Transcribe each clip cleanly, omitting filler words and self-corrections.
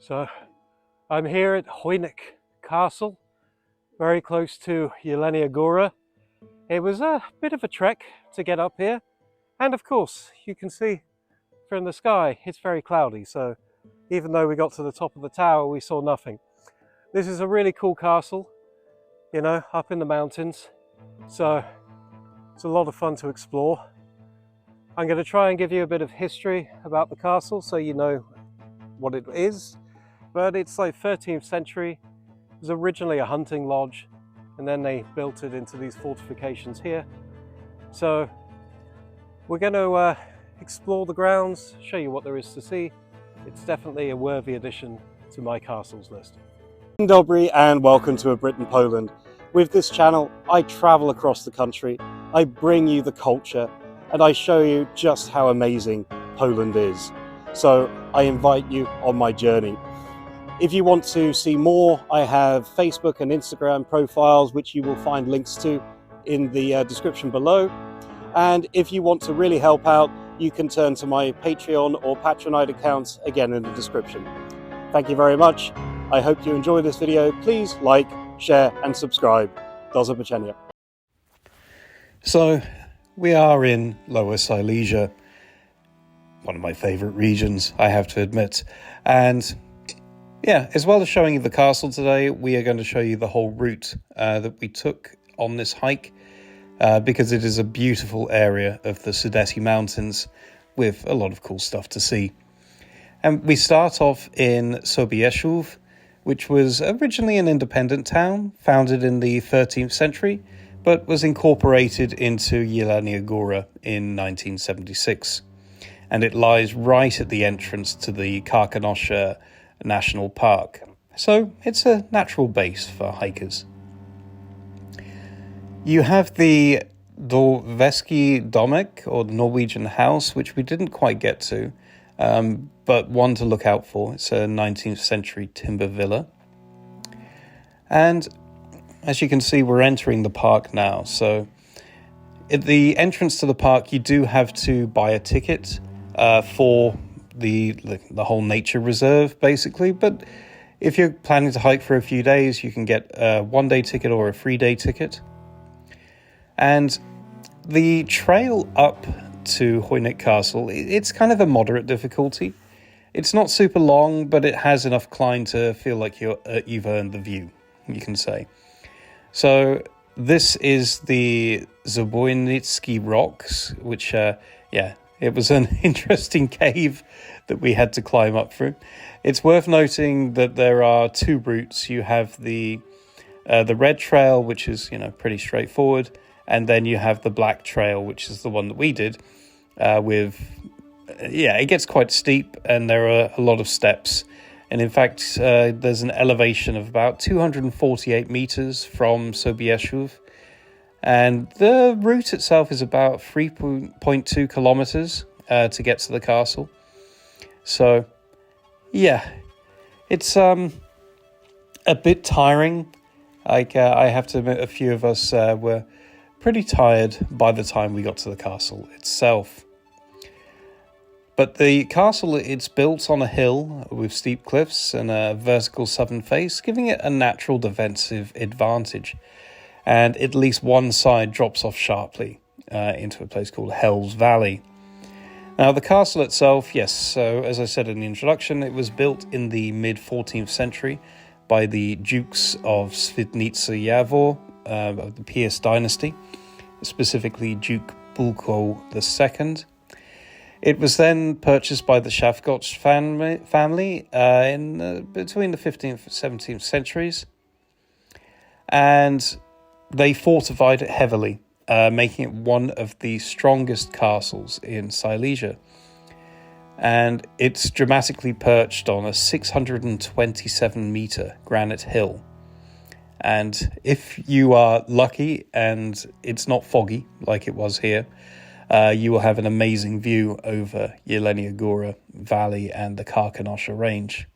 So I'm here at Chojnik Castle, very close to Jelenia Góra. It was a bit of a trek to get up here, and of course you can see from the sky it's very cloudy, so even though we got to the top of the tower we saw nothing. This is a really cool castle, you know, up in the mountains, so it's a lot of fun to explore. I'm going to try and give you a bit of history about the castle so you know what it is, but it's like 13th century. It was originally a hunting lodge, and then they built it into these fortifications here. So we're going to explore the grounds, show you what there is to see. It's definitely a worthy addition to my castles list. Dzień dobry and welcome to A Brit in Poland. With this channel, I travel across the country, I bring you the culture, and I show you just how amazing Poland is. So I invite you on my journey. If you want to see more, I have Facebook and Instagram profiles, which you will find links to in the description below. And if you want to really help out, you can turn to my Patreon or Patronite accounts, again in the description. Thank you very much. I hope you enjoy this video. Please like, share and subscribe. Do zobaczenia. So we are in Lower Silesia, one of my favourite regions, I have to admit. And yeah, as well as showing you the castle today, we are going to show you the whole route that we took on this hike, because it is a beautiful area of the Szklarska Mountains with a lot of cool stuff to see. And we start off in Sobieszów, which was originally an independent town, founded in the 13th century, but was incorporated into Jelenia Góra in 1976. And it lies right at the entrance to the Karkonosze National Park. So it's a natural base for hikers. You have the Norweski Domek, or the Norwegian house, which we didn't quite get to, but one to look out for. It's a 19th century timber villa. And as you can see, we're entering the park now. So at the entrance to the park, you do have to buy a ticket for the whole nature reserve, basically. But if you're planning to hike for a few days, you can get a one-day ticket or a 3-day ticket. And the trail up to Chojnik Castle, it's kind of a moderate difficulty. It's not super long, but it has enough climb to feel like you've earned the view, you can say. So this is the Złoty rocks, which, it was an interesting cave that we had to climb up through. It's worth noting that there are two routes. You have the red trail, which is, pretty straightforward. And then you have the black trail, which is the one that we did it gets quite steep and there are a lot of steps. And in fact, there's an elevation of about 248 meters from Sobieszów. And the route itself is about 3.2 kilometers to get to the castle. So, yeah, it's a bit tiring. I have to admit, a few of us were pretty tired by the time we got to the castle itself. But the castle, it's built on a hill with steep cliffs and a vertical southern face, giving it a natural defensive advantage. And at least one side drops off sharply into a place called Hell's Valley. Now, the castle itself, yes, so as I said in the introduction, it was built in the mid-14th century by the Dukes of Świdnica Jawor of the Piast dynasty, specifically Duke Bulko II. It was then purchased by the Szafgotz family in between the 15th and 17th centuries, and they fortified it heavily, making it one of the strongest castles in Silesia. And it's dramatically perched on a 627-meter granite hill. And if you are lucky and it's not foggy like it was here, you will have an amazing view over Jelenia Góra Valley and the Karkonosze Range.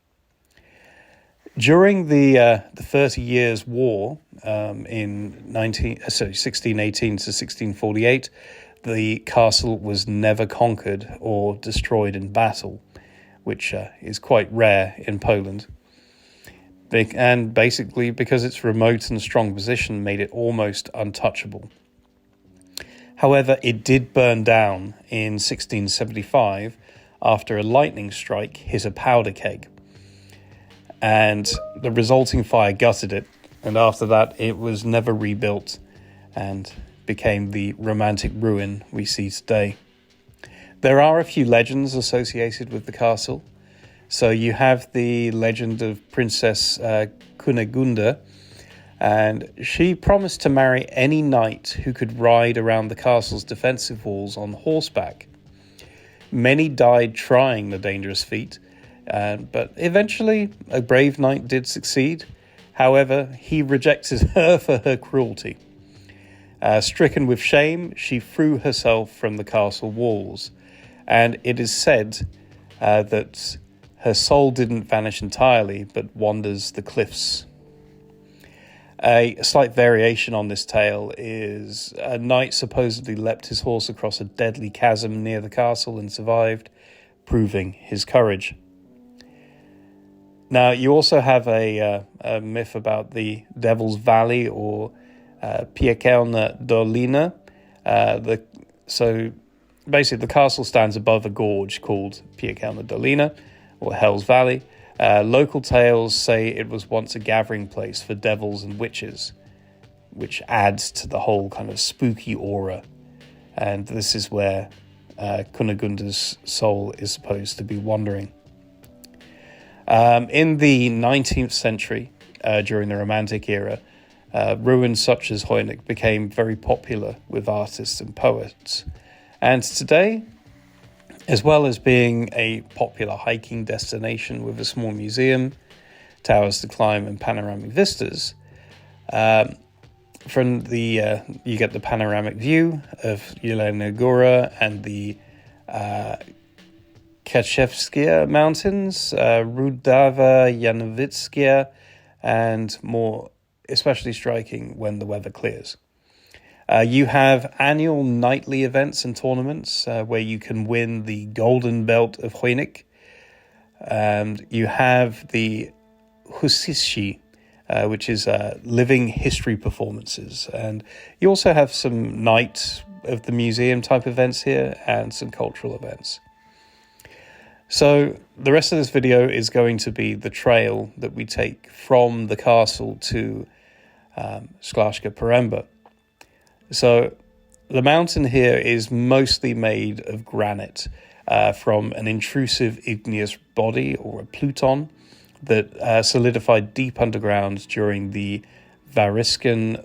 During the 30 Years' War in 1618 to 1648, the castle was never conquered or destroyed in battle, which is quite rare in Poland. And basically because its remote and strong position made it almost untouchable. However, it did burn down in 1675 after a lightning strike hit a powder keg. And the resulting fire gutted it, and after that it was never rebuilt and became the romantic ruin we see today. There are a few legends associated with the castle. So you have the legend of Princess Kunegunda, and she promised to marry any knight who could ride around the castle's defensive walls on horseback. Many died trying the dangerous feat, but eventually a brave knight did succeed. However, he rejected her for her cruelty. Stricken with shame, she threw herself from the castle walls, and it is said that her soul didn't vanish entirely, but wanders the cliffs. A slight variation on this tale is a knight supposedly leapt his horse across a deadly chasm near the castle and survived, proving his courage. Now, you also have a myth about the Devil's Valley, or Piekielna Dolina. So basically the castle stands above a gorge called Piekielna Dolina, or Hell's Valley. Local tales say it was once a gathering place for devils and witches, which adds to the whole kind of spooky aura. And this is where Kunegunda's soul is supposed to be wandering. In the 19th century, during the Romantic era, ruins such as Chojnik became very popular with artists and poets. And today, as well as being a popular hiking destination with a small museum, towers to climb and panoramic vistas, from the you get the panoramic view of Jelenia Góra and the Karkonosze Mountains, Rudawa, Janowickie, and more especially striking when the weather clears. You have annual nightly events and tournaments where you can win the Golden Belt of Chojnik. And you have the Husishi, which is living history performances. And you also have some night of the museum type events here and some cultural events. So the rest of this video is going to be the trail that we take from the castle to Szklarska Poręba. So the mountain here is mostly made of granite from an intrusive igneous body, or a pluton, that solidified deep underground during the Variscan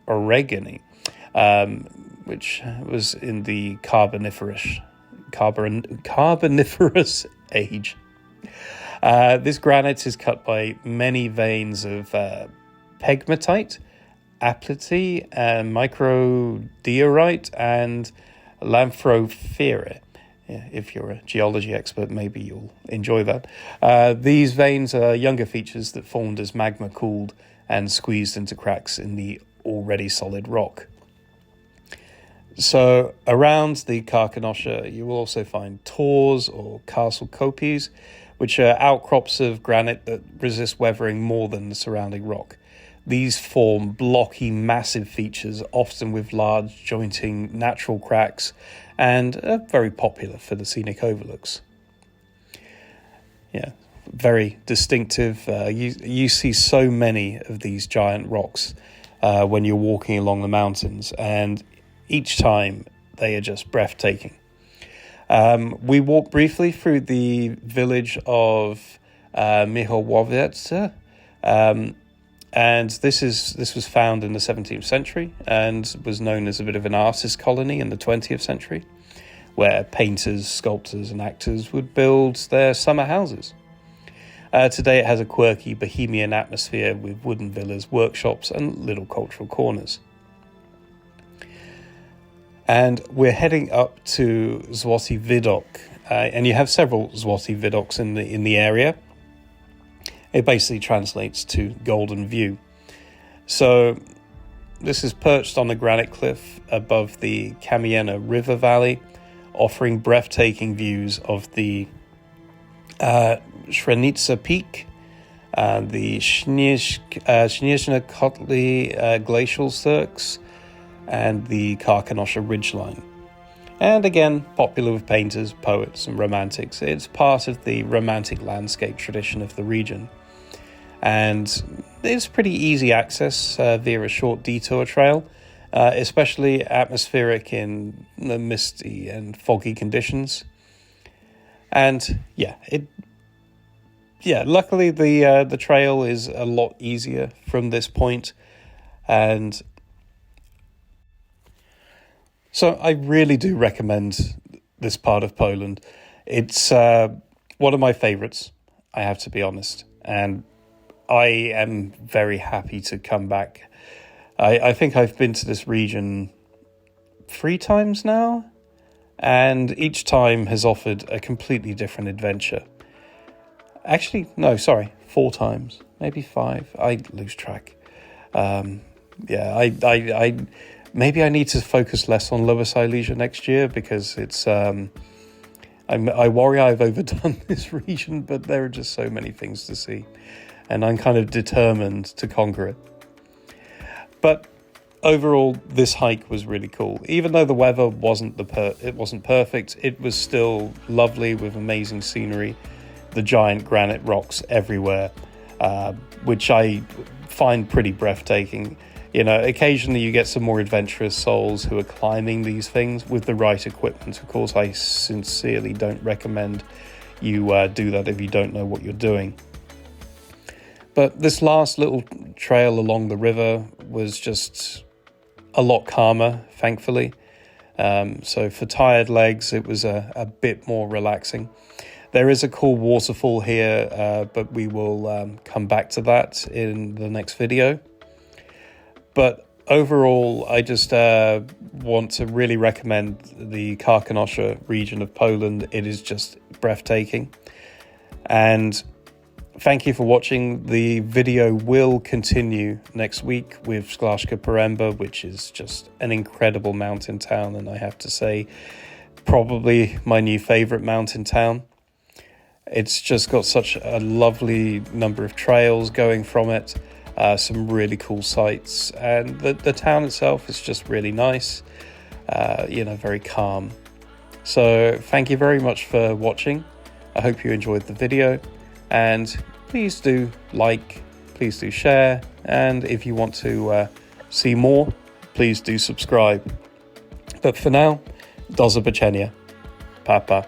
orogeny, which was in the Carboniferous age. This granite is cut by many veins of pegmatite, aplite, microdiorite, and lanthrophyre. If you're a geology expert, maybe you'll enjoy that. These veins are younger features that formed as magma cooled and squeezed into cracks in the already solid rock. So around the Karkonosze, you will also find tors, or castle copies, which are outcrops of granite that resist weathering more than the surrounding rock. These form blocky, massive features, often with large jointing natural cracks, and are very popular for the scenic overlooks. Yeah, very distinctive. You see so many of these giant rocks when you're walking along the mountains, and each time they are just breathtaking. We walked briefly through the village of Michałowice, and this was found in the 17th century and was known as a bit of an artist colony in the 20th century, where painters, sculptors and actors would build their summer houses. Today it has a quirky bohemian atmosphere with wooden villas, workshops and little cultural corners. And we're heading up to Złoty Widok, and you have several Złoty Widoks in the area. It basically translates to golden view. So this is perched on a granite cliff above the Kamienna River Valley, offering breathtaking views of the Shrenica Peak, the Śnieżne Kotly glacial cirques, and the Karkonosze ridgeline. And again, popular with painters, poets and romantics. It's part of the romantic landscape tradition of the region. And it's pretty easy access via a short detour trail, especially atmospheric in the misty and foggy conditions. And luckily the trail is a lot easier from this point. And so I really do recommend this part of Poland. It's one of my favorites, I have to be honest. And I am very happy to come back. I think I've been to this region 3 times now, and each time has offered a completely different adventure. Actually, no, sorry, 4 times, maybe 5. I lose track. Maybe I need to focus less on Lower Silesia next year, because it's I worry I've overdone this region, but there are just so many things to see, and I'm kind of determined to conquer it. But overall, this hike was really cool. Even though the weather wasn't perfect, it was still lovely with amazing scenery, the giant granite rocks everywhere, which I find pretty breathtaking. You know, occasionally you get some more adventurous souls who are climbing these things with the right equipment. Of course, I sincerely don't recommend you do that if you don't know what you're doing. But this last little trail along the river was just a lot calmer, thankfully. So for tired legs, it was a bit more relaxing. There is a cool waterfall here, but we will come back to that in the next video. But overall, I just want to really recommend the Karkonosze region of Poland. It is just breathtaking. And thank you for watching. The video will continue next week with Szklarska Poręba, which is just an incredible mountain town. And I have to say, probably my new favorite mountain town. It's just got such a lovely number of trails going from it. Some really cool sights, and the town itself is just really nice, very calm. So thank you very much for watching. I hope you enjoyed the video, and please do like, please do share, and if you want to see more, please do subscribe. But for now, do zobaczenia. Pa pa.